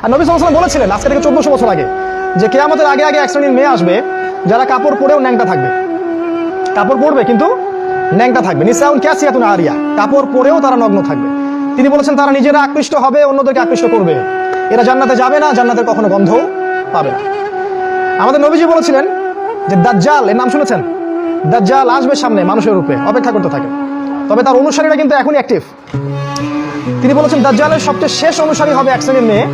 আর নবী সাল্লাল্লাহু আলাইহি ওয়াসাল্লাম বলেছিলেন আজকে থেকে 1400 বছর আগে যে কিয়ামতের আগে আগে এক শ্রেণীর মেয়ে আসবে যারা কাপড় পরেও ন্যাংটা থাকবে। কাপড় পরবে কিন্তু ন্যাংটা থাকবে। নিসাউন কাসিয়াতুন আরিয়া, কাপড় পরেও তারা নগ্ন থাকবে। তিনি বলেছেন তারা নিজেরা আকৃষ্ট হবে, অন্যদেরকে আকৃষ্ট করবে। এরা জান্নাতে যাবে না, জান্নাতের কখনো গন্ধ পাবে না। আমাদের নবীজি বলেছিলেন যে দাজ্জাল, এর নাম শুনেছেন? দাজ্জাল আসবে সামনে মানুষের রূপে, অপেক্ষা করতে থাকে। তবে তার অনুসারীরা কিন্তু এখনই অ্যাক্টিভ। তিনি বলেছেন দাজ্জালের সবচেয়ে শেষ অনুসারী হবে এক শ্রেণীর মেয়ে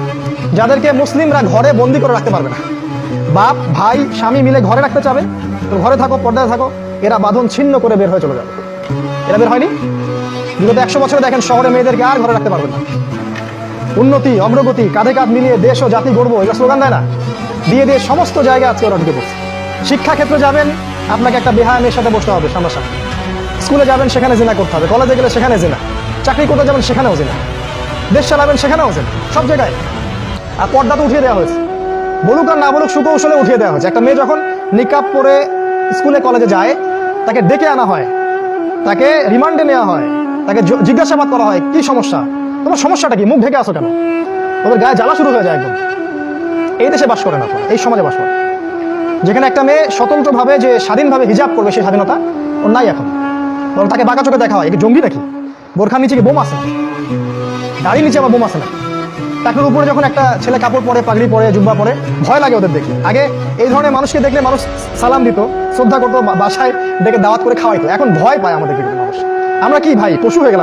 যাদেরকে মুসলিমরা ঘরে বন্দি করে রাখতে পারবে না। বাপ ভাই স্বামী মিলে ঘরে রাখতে চাবে, তো ঘরে থাকো, পর্দায় থাকো, এরা বাঁধন ছিন্ন করে বের হয়ে চলে যাবে। এরা বের হয়নি। বিগত 100 বছরে দেখেন শহরে মেয়েদেরকে আর ঘরে রাখতে পারবে না। উন্নতি অগ্রগতি কাঁধে কাঁধ মিলিয়ে দেশ ও জাতি গড়বো, এটা স্লোগান দেয় না, দিয়ে দিয়ে সমস্ত জায়গায় আজকে ওরা ঢুকে পড়ছে। শিক্ষা ক্ষেত্রে যাবেন, আপনাকে একটা বেহায়া মেয়ের সাথে বসতে হবে সামনাসামনি। স্কুলে যাবেন, সেখানে জিনা করতে হবে। কলেজে গেলে সেখানে জিনা। চাকরি করতে যাবেন, সেখানেও জিনা। দেশ চালাবেন, সেখানেও জিনা। সব জায়গায়। আর পর্দা তো উঠিয়ে দেওয়া হয়েছে, বলুক আর না বলুক সুকৌশলে উঠিয়ে দেওয়া হয়েছে। একটা মেয়ে যখন নিকাব পরে স্কুলে কলেজে যায়, তাকে ডেকে আনা হয়, তাকে রিমান্ডে নেওয়া হয়, তাকে জিজ্ঞাসাবাদ করা হয় কি সমস্যা, তোমার সমস্যাটা কি, মুখ ঢেকে আসো কেন? ওদের গায়ে জ্বালা শুরু হয়ে যায় একদম। এই দেশে বাস করে না, এই সমাজে বাস করে, যেখানে একটা মেয়ে স্বতন্ত্রভাবে যে স্বাধীনভাবে হিজাব করবে সেই স্বাধীনতা ওর নাই এখন। বরং তাকে বাঁকা চোখে দেখা হয়, একে জঙ্গি নাকি, বোরখার নিচে কি বোম আছে না, গাড়ির নিচে আবার বোম আছে না। টাকের উপরে যখন একটা ছেলে কাপড় পরে, পাগড়ি পরে, জুব্বা পরে, ভয় লাগে ওদের দেখে। আগে এই ধরনের মানুষকে দেখলে মানুষ সালাম দিত, শ্রদ্ধা করতো, বাসায় ডেকে দাওয়াত করে খাওয়াইতো। এখন ভয় পায় আমাদের মানুষ। আমরা কি ভাই, পশু হয়ে গেলাম?